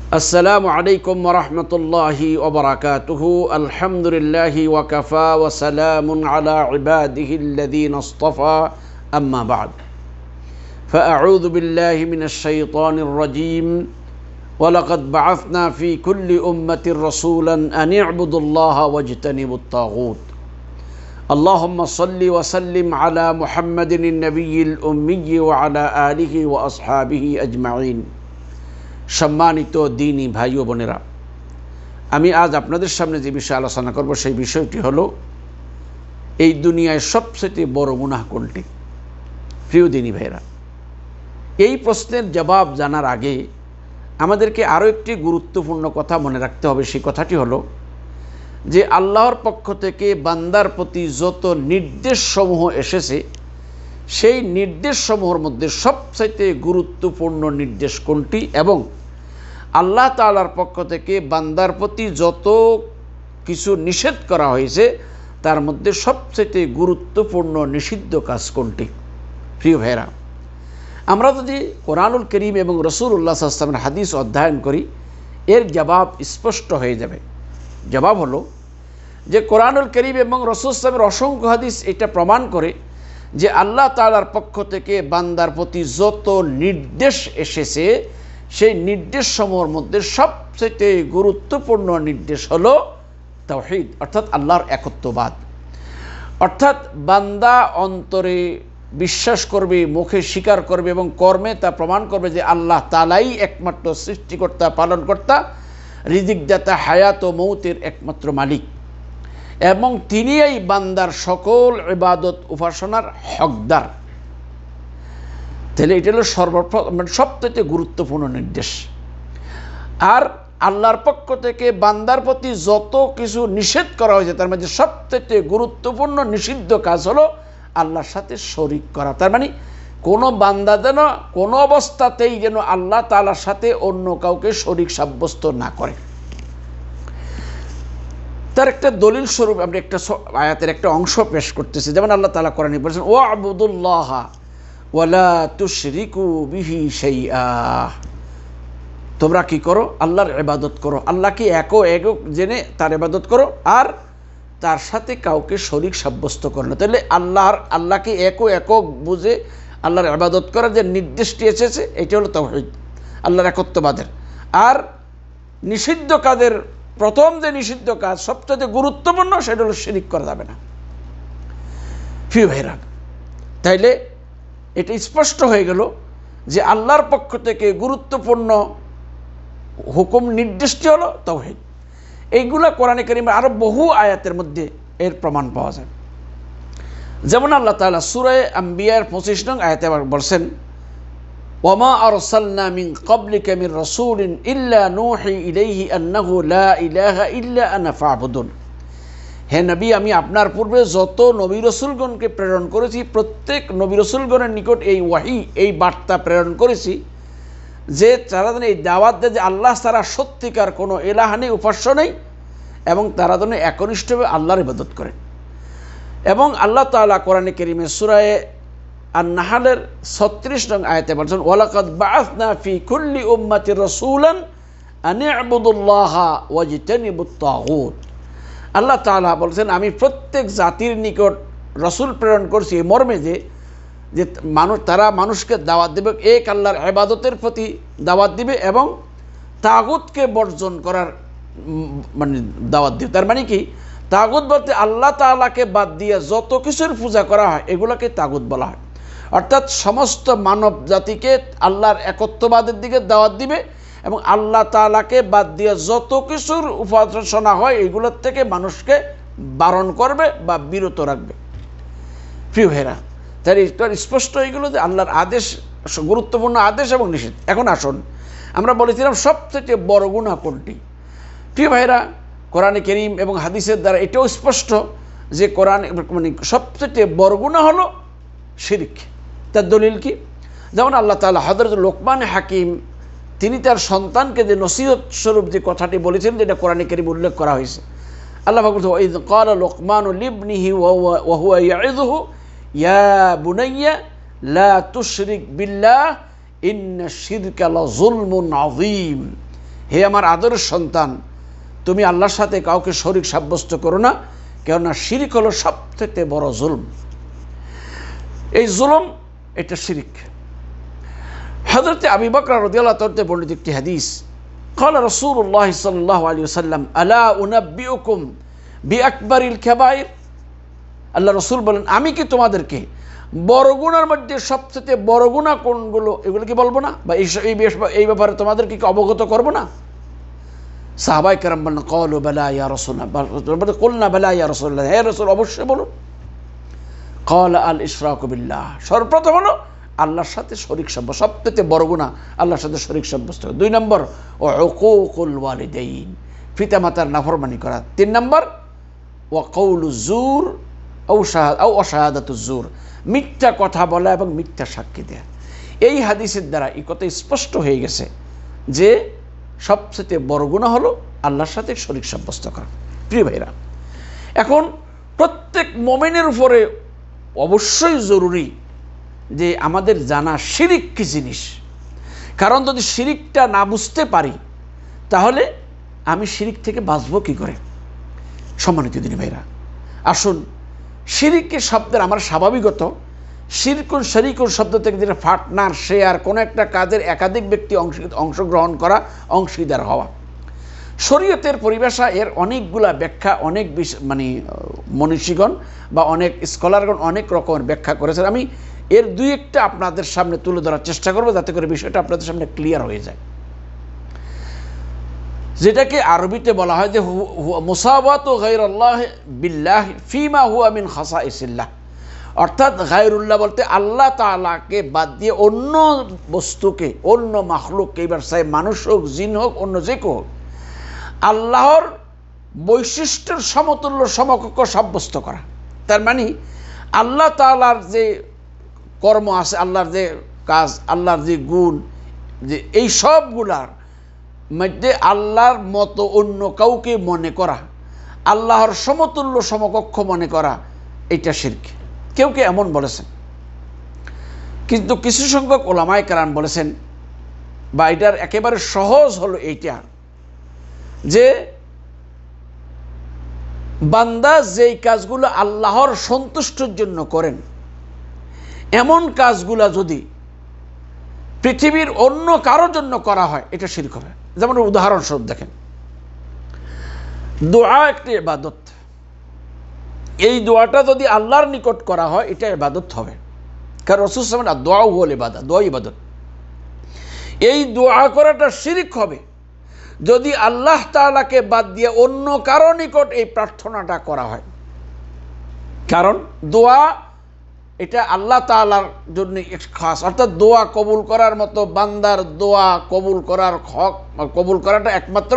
আসসালামু আলাইকুম ওয়া রাহমাতুল্লাহি ওয়া বারাকাতুহু। আলহামদুলিল্লাহি ওয়া কাফা ওয়া সালামুন আলা ইবাদিহিল্লাযীনা ইসতাফা, আম্মা বা'দ। ফাআউযু বিল্লাহি মিনাশ শাইতানির রাজীম। ওয়া লাকাদ বা'আথনা ফি কুল্লি উম্মাতির রাসূলান আন ই'বুদুল্লাহা ওয়াজতানিবুত তাগুত। আল্লাহুম্মা সাল্লি ওয়া সাল্লিম আলা মুহাম্মাদিন নাবিয়্যিল উম্মিয়্যি ওয়া আলা আলিহি ওয়া আসহাবিহি আজমাইন। সম্মানিত দ্বীনী ভাই ও বোনেরা, আমি আজ আপনাদের সামনে যে বিষয়ে আলোচনা করব সেই বিষয়টি হলো, এই দুনিয়ায় সবচেয়ে বড় গুনাহ কোনটি? প্রিয় দ্বীনী ভাইরা, এই প্রশ্নের জবাব জানার আগে আমাদেরকে আরও একটি গুরুত্বপূর্ণ কথা মনে রাখতে হবে। সেই কথাটি হলো যে আল্লাহর পক্ষ থেকে বান্দার প্রতি যত নির্দেশসমূহ এসেছে, সেই নির্দেশসমূহের মধ্যে সবচাইতে গুরুত্বপূর্ণ নির্দেশ কোনটি, এবং আল্লাহ তাআলার পক্ষ থেকে বান্দার প্রতি যত কিছু নিষেধ করা হয়েছে তার মধ্যে সবচাইতে গুরুত্বপূর্ণ নিষিদ্ধ কাজ কোনটি? প্রিয় ভাইরা, আমরা যদি কোরআনুল কারীম এবং রাসূলুল্লাহ সাল্লাল্লাহু আলাইহি ওয়াসাল্লামের হাদিস অধ্যয়ন করি, এর জবাব স্পষ্ট হয়ে যাবে। জবাব হলো যে কোরআনুল কারীম এবং রাসূল সাল্লাল্লাহু আলাইহি ওয়াসাল্লামের অসংখ্য হাদিস এটা প্রমাণ করে যে আল্লাহ তাআলার পক্ষ থেকে বান্দার প্রতি যত নির্দেশ এসেছে, সেই নির্দেশসমূহের মধ্যে সবচেয়ে গুরুত্বপূর্ণ নির্দেশ হলো তাওহীদ, অর্থাৎ আল্লাহর একত্ববাদ। অর্থাৎ বান্দা অন্তরে বিশ্বাস করবে, মুখে স্বীকার করবে এবং কর্মে তা প্রমাণ করবে যে আল্লাহ তাআলাই একমাত্র সৃষ্টিকর্তা, পালনকর্তা, রিজিকদাতা, হায়াত ও মৌতের একমাত্র মালিক, এবং তিনি এই বান্দার সকল ইবাদত উপাসনার হকদার। তাহলে এটা হলো সবচেয়ে গুরুত্বপূর্ণ নির্দেশ। আর আল্লাহর পক্ষ থেকে বান্দার প্রতি যত কিছু নিষেধ করা হয়েছে তার মধ্যে সবচেয়ে গুরুত্বপূর্ণ নিষিদ্ধ কাজ হলো আল্লাহর সাথে শরীক করা। তার মানে কোনো বান্দা যেন কোনো অবস্থাতেই যেন আল্লাহ তাআলার সাথে অন্য কাউকে শরীক সাব্যস্ত না করে। তার একটা দলিল স্বরূপ আমরা একটা আয়াতের একটা অংশ পেশ করতেছি। যেমন আল্লাহ তাআলা কোরআনে বলেছেন, ওয়া'বুদুল্লাহা ওয়ালা তুশরিকু বিহি শাইআ। তোমরা কি করো? আল্লাহর ইবাদত করো, আল্লাহকে একক জেনে তার ইবাদত করো, আর তার সাথে কাউকে শরীক সাব্যস্ত করো না। তাহলে আল্লাহকে একক বুঝে আল্লাহর ইবাদত করার যে নির্দেশটি এসেছে এটা হলো তাওহীদ, আল্লাহর একত্ববাদের। আর নিষিদ্ধ কাজের প্রথম যে নিষিদ্ধ কাজ সবচেয়ে গুরুত্বপূর্ণ, সেটা হলো শিরিক করা যাবে না। প্রিয় ভাইরা, তাইলে এটা স্পষ্ট হয়ে গেল যে আল্লাহর পক্ষ থেকে গুরুত্বপূর্ণ হুকুম নির্দেশটি হলো তাওহীদ। এইগুলা কোরআনে কারীমে আরো বহু আয়াতের মধ্যে এর প্রমাণ পাওয়া যায়। যেমন আল্লাহ তাআলা সূরা আম্বিয়ার 25 নং আয়াতে বলছেন, ওয়ামা আরসালনা মিন ক্বাবলিকা মির রাসূলিন ইল্লা নূহি ইলাইহি আন্নাহু লা ইলাহা ইল্লা আনা ফা'বুদুন। হে নবী, আমি আপনার পূর্বে যত নবী রাসূলগণকে প্রেরণ করেছি, প্রত্যেক নবী রাসূলগণের নিকট এই ওয়াহি, এই বার্তা প্রেরণ করেছি যে তারা যেন এই দাওয়াত দেয় যে আল্লাহ ছাড়া সত্যিকার কোনো ইলাহ নেই, উপাস্য নেই, এবং তারা যেন একনিষ্ঠভাবে আল্লাহর ইবাদত করে। এবং আল্লাহ তাআলা কোরআনে কারীমে সূরা আন-নাহলের 36 নং আয়াতে বলেছেন, ওয়ালাকাদ বা'আথনা ফি কুল্লি উম্মাতির রাসূলান আন ই'বুদুল্লাহা ওয়াজতানিবুত তাগুত। আল্লাহ তাআলা বলছেন, আমি প্রত্যেক জাতির নিকট রাসূল প্রেরণ করছি এই মর্মে যে তারা মানুষকে দাওয়াত দেবে, এক আল্লাহর ইবাদতের প্রতি দাওয়াত দিবে এবং তাগুতকে বর্জন করার দাওয়াত দিবে। তার মানে কি? তাগুত বলতে আল্লাহ তাআলাকে বাদ দিয়ে যত কিছুর পূজা করা হয় এগুলোকে তাগুত বলা হয়। অর্থাৎ সমস্ত মানব জাতিকে আল্লাহর একত্ববাদের দিকে দাওয়াত দিবে এবং আল্লাহ তাআলাকে বাদ দিয়ে যত কিছুর উপাসনা হয় এগুলোর থেকে মানুষকে বারণ করবে বা বিরত রাখবে। প্রিয় ভাইরা, তাই স্পষ্ট হয়ে গেল যে আল্লাহর আদেশ গুরুত্বপূর্ণ আদেশ এবং নিষেধ। এখন আসুন, আমরা বলেছিলাম সবচেয়ে বড় গুনাহ কোনটি? প্রিয় ভাইরা, কোরআনে কারীম এবং হাদিসের দ্বারা এটাও স্পষ্ট যে সবচেয়ে বড় গুনাহ হলো শিরক। তার দলিল কি? যেমন আল্লাহ তাআলা হযরত লোকমান হাকিম তিনি তার সন্তানকে যে নসিহত স্বরূপ যে কথাটি বলেছেন, যেটা কোরআনে কারীমে উল্লেখ করা হয়েছে। আল্লাহ পাক বলেছেন, ওয়াইয ক্বালা লুকমানু লিবনিহি ওয়া হুয়া ইয়াইযুহু ইয়া বুনাইয়া লা তুশরিক বিল্লাহ ইন্নাশ শিরকা লাযুলমুন আযীম। হে আমার আদরের সন্তান, তুমি আল্লাহর সাথে কাউকে শরীক সাব্যস্ত করো না, কেননা শিরিক হলো সবথেকে বড় জুলম। এই জুলম এটা শিরিক। হযরত আবু বকর রাদিয়াল্লাহু তাআলা বর্ণিত একটি হাদিস, قال رسول الله صلى الله عليه وسلم ألا أنبئكم بأكبر الكبائر। আল্লাহ রসুল বলেন, আমি কি তোমাদেরকে বড় গুনার মধ্যে সবচেয়ে বড় গুনাহ কোনগুলো এগুলো কি বলবো না, বা এই ব্যাপারে তোমাদেরকে কি অবগত করবো না? সাহাবায়ে কেরাম বলেন, ক্বালু বালা ইয়া রাসূলুল্লাহ, কুলনা বালা ইয়া রাসূলুল্লাহ, হে রাসূল অবশ্যই বলুন। ক্বালা আল ইশরাকু বিল্লাহ, সর্বপ্রথম হলো আল্লাহর সাথে শরীক সাব্যস্ত, সবচেয়ে বড় গুনাহ আল্লাহর সাথে শরীক সাব্যস্ত। 2 নম্বর উকুকুল ওয়ালিদাইন, পিতামাতার নাফরমানি করা। 3 নম্বর ওয়া কাউলু জুর আও শাহাদাতু জুর, মিথ্যা কথা বলা এবং মিথ্যা সাক্ষী দেয়া। এই হাদিসের দ্বারা এই কথা স্পষ্ট হয়ে গেছে যে সবচেয়ে বড় গুনাহ হলো আল্লাহর সাথে শরীক সাব্যস্ত করা। প্রিয় ভাইরা, এখন প্রত্যেক মুমিনের উপরে অবশ্যই জরুরি যে আমাদের জানা শিরিক কি জিনিস। কারণ যদি শিরিকটা না বুঝতে পারি তাহলে আমি শিরিক থেকে বাঁচবো কি করে? সম্মানিত দিনী ভাইরা, আসুন শিরিকের শব্দের আমার স্বাভাবিকত শিরকুন শরীকুন শব্দ থেকে যেটা পার্টনার, শেয়ার, কোনো একটা কাজের একাধিক ব্যক্তি অংশগ্রহণ করা, অংশীদার হওয়া। শরীয়তের পরিভাষা এর অনেকগুলা ব্যাখ্যা, অনেক মনীষীগণ বা অনেক স্কলারগণ অনেক রকমের ব্যাখ্যা করেছেন। আমি এর 2-1টা আপনাদের সামনে তুলে ধরার চেষ্টা করব যাতে করে বিষয়টা আপনাদের সামনে ক্লিয়ার হয়ে যায়। যেটাকে আরবিতে বলা হয় যে মুসাওয়াতু গায়রিল্লাহ বিল্লাহ ফিমা হুয়া মিন খাসাইসিল্লাহ, অর্থাৎ গায়রুল্লাহ বলতে আল্লাহ তাআলাকে বাদ দিয়ে অন্য বস্তুকে, অন্য মাখলুককে, এবার চাই মানুষ হোক, জিন হোক, অন্য যে কেউ হোক, আল্লাহর বৈশিষ্ট্যের সমতুল্য সমকক্ষ সাব্যস্ত করা। তার মানে আল্লাহ তাআলার যে কর্ম আছে, আল্লাহর যে কাজ, আল্লাহর যে গুণ, যে এই সবগুলার মধ্যে আল্লাহর মতো অন্য কাউকে মনে করা, আল্লাহর সমতুল্য সমকক্ষ মনে করা, এটা শিরক। কেউ কেউ এমন বলেছেন, কিন্তু কিছু সংখ্যক ওলামায়ে কেরাম বলেছেন, বা এটার একেবারে সহজ হলো এইটা যে বান্দা যেই কাজগুলো আল্লাহর সন্তুষ্টির জন্য করেন, এমন কাজগুলা যদি পৃথিবীর অন্য কারোর জন্য করা হয় এটা শিরক হবে। যেমন উদাহরণস্বরূপ দেখেন, দোয়া একটি ইবাদত, এই দোয়াটা যদি আল্লাহর নিকট করা হয় এটা ইবাদত হবে। কারণ রাসূল সাল্লাল্লাহু আলাইহি ওয়াসাল্লাম দোয়া হল ইবাদত, দোয়া ইবাদত। এই দোয়া করাটা শিরক হবে যদি আল্লাহ তাআলাকে বাদ দিয়ে অন্য কারো নিকট এই প্রার্থনাটা করা হয়। কারণ দোয়া এটা আল্লাহ তাআলার জন্য খাস, অর্থাৎ দোয়া কবুল করার মতো বান্দার দোয়া কবুল করার হক, কবুল করাটা একমাত্র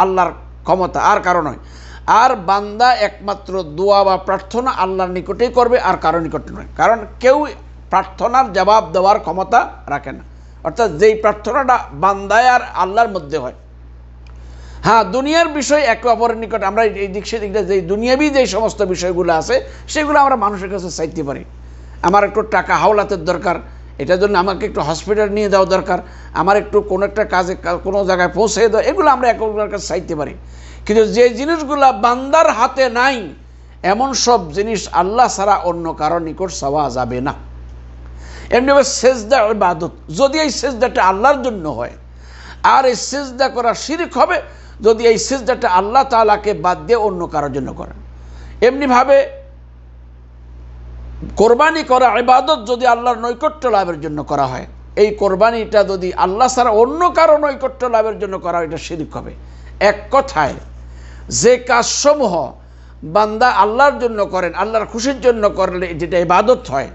আল্লাহর ক্ষমতা, আর কারো নয়। আর বান্দা একমাত্র দোয়া বা প্রার্থনা আল্লাহর নিকটেই করবে, আর কারো নিকট নয়। কারণ কেউ প্রার্থনার জবাব দেওয়ার ক্ষমতা রাখে না, অর্থাৎ যেই প্রার্থনাটা বান্দায় আর আল্লাহর মধ্যে হয়। হ্যাঁ, দুনিয়ার বিষয় একে অপরের নিকট আমরা এই দিক সেদিকটা, যে দুনিয়াবি যে সমস্ত বিষয়গুলো আছে সেগুলো আমরা মানুষের কাছে চাইতে পারি। আমার একটু টাকা হাওলাতের দরকার, এটার জন্য আমাকে একটু হসপিটাল নিয়ে যাওয়া দরকার, আমার একটু কোনো একটা কাজে কোনো জায়গায় পৌঁছে দেওয়া, এগুলো আমরা একে অপরের কাছে চাইতে পারি। কিন্তু যে জিনিসগুলা বান্দার হাতে নাই, এমন সব জিনিস আল্লাহ ছাড়া অন্য কারো নিকট চাওয়া যাবে না। এমনিভাবে সেজদা ইবাদত, যদি এই সেজদাটা আল্লাহর জন্য হয়, আর এই সেজদা করা শিরক হবে যদি এই সেজদাটা আল্লাহ তাআলাকে বাদ দিয়ে অন্য কারোর জন্য করেন। এমনিভাবে কোরবানি করা ইবাদত যদি আল্লাহর নৈকট্য লাভের জন্য করা হয়, এই কোরবানিটা যদি আল্লাহ ছাড়া অন্য কারো নৈকট্য লাভের জন্য করা হয়, এটা শিরক হবে। এক কথায় যে কাজসমূহ বান্দা আল্লাহর জন্য করেন, আল্লাহর খুশির জন্য করলে যেটা ইবাদত হয়,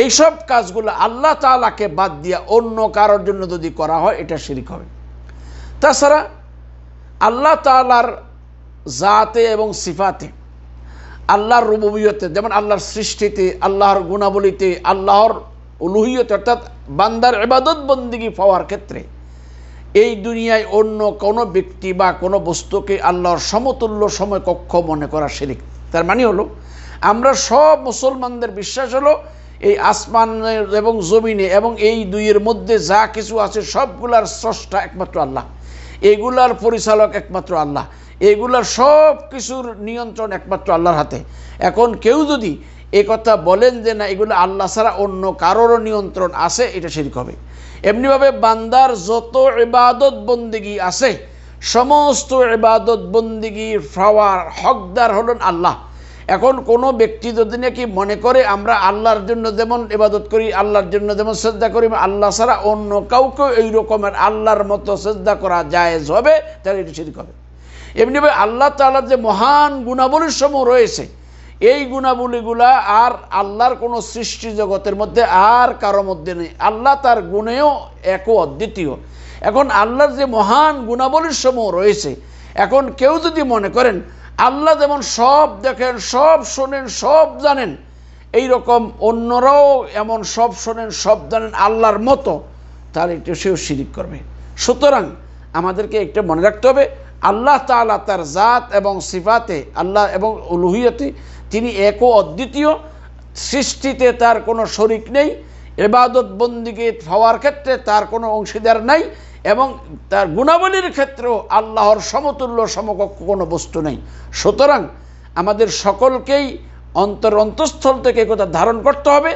এইসব কাজগুলো আল্লাহ তাআলাকে বাদ দিয়ে অন্য কারোর জন্য যদি করা হয় এটা শিরক হবে। তাছাড়া আল্লাহ তাআলার জাতে এবং সিফাতে, আল্লাহর রুবুবিয়তে, যেমন আল্লাহর সৃষ্টিতে, আল্লাহর গুণাবলীতে, আল্লাহর উলুহিয়তে, অর্থাৎ বান্দার ইবাদত বন্দেগী পাওয়ার ক্ষেত্রে এই দুনিয়ায় অন্য কোনো ব্যক্তি বা কোনো বস্তুকে আল্লাহর সমতুল্য সমকক্ষ মনে করা শিরক। তার মানে হলো আমরা সব মুসলমানদের বিশ্বাস হলো এই আসমানের এবং জমিনে এবং এই দুইয়ের মধ্যে যা কিছু আছে সবগুলার স্রষ্টা একমাত্র আল্লাহ। এগুলার পরিচালক একমাত্র আল্লাহ, এগুলার সব কিছুর নিয়ন্ত্রণ একমাত্র আল্লাহর হাতে। এখন কেউ যদি এ কথা বলেন যে না এগুলো আল্লাহ ছাড়া অন্য কারোরও নিয়ন্ত্রণ আছে, এটা শিরক হবে। এমনিভাবে বান্দার যত ইবাদত বন্দিগি আছে সমস্ত ইবাদত বন্দিগির পাওয়ার হকদার হলেন আল্লাহ। এখন কোনো ব্যক্তি যদি নাকি মনে করে আমরা আল্লাহর জন্য যেমন ইবাদত করি, আল্লাহর জন্য যেমন সেজদা করি, আল্লাহ ছাড়া অন্য কাউকে এই রকমের আল্লাহর মতো সেজদা করা জায়েজ হবে, তাহলে এটা শিরক হবে। এমনিভাবে আল্লাহ তাআলার যে মহান গুণাবলীর সমূহ রয়েছে, এই গুণাবলীগুলা আর আল্লাহর কোনো সৃষ্টি জগতের মধ্যে আর কারো মধ্যে নেই। আল্লাহ তার গুণেও এক অদ্বিতীয়। এখন আল্লাহর যে মহান গুণাবলীর সমূহ রয়েছে, এখন কেউ যদি মনে করেন আল্লাহ যেমন সব দেখেন, সব শোনেন, সব জানেন, এই রকম অন্যরাও এমন সব শোনেন, সব জানেন আল্লাহর মতো, তাহলে এটা সেও শিরিক করবে। সুতরাং আমাদেরকে একটা মনে রাখতে হবে, আল্লাহ তাআলা তার জাত এবং সিফাতে, আল্লাহ এবং উলুহিয়তে তিনি এক ও অদ্বিতীয়। সৃষ্টিতে তার কোনো শরিক নেই, ইবাদত বন্দিকে হওয়ার ক্ষেত্রে তার কোনো অংশীদার নাই, এবং তার গুণাবলীর ক্ষেত্রেও আল্লাহর সমতুল্য সমকক্ষ কোনো বস্তু নেই। সুতরাং আমাদের সকলকেই অন্তঃস্থল থেকে কথা ধারণ করতে হবে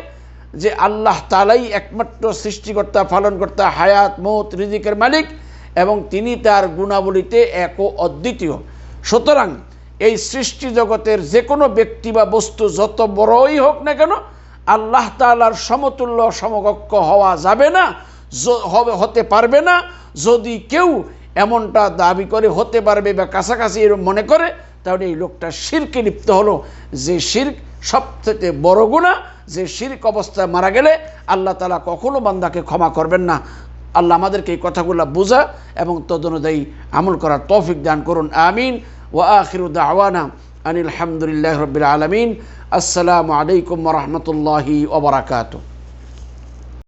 যে আল্লাহ তাআলাই একমাত্র সৃষ্টিকর্তা, পালনকর্তা, হায়াত, মৌত, রিজিকের মালিক, এবং তিনি তার গুণাবলীতে এক ও অদ্বিতীয়। সুতরাং এই সৃষ্টি জগতের যে কোনো ব্যক্তি বা বস্তু যত বড়ই হোক না কেন, আল্লাহ তাআলার সমতুল্য সমকক্ষ হওয়া যাবে না, হতে পারবে না। যদি কেউ এমনটা দাবি করে হতে পারবে বা কাছাকাছি এরকম মনে করে, তাহলে এই লোকটা শিরকে লিপ্ত হলো, যে শিরক সবথেকে বড় গুনাহ, যে শিরক অবস্থায় মারা গেলে আল্লাহ তাআলা কখনো বান্দাকে ক্ষমা করবেন না। আল্লাহ আমাদেরকে এই কথাগুলো বোঝা এবং তদনুযায়ী আমল করার তৌফিক দান করুন। আমিন। ওয়া আখিরু দাওয়ানা আনিল হামদুলিল্লাহি রাব্বিল আলামিন। আসসালামু আলাইকুম ওয়া রাহমাতুল্লাহি ওয়া বারাকাতুহু।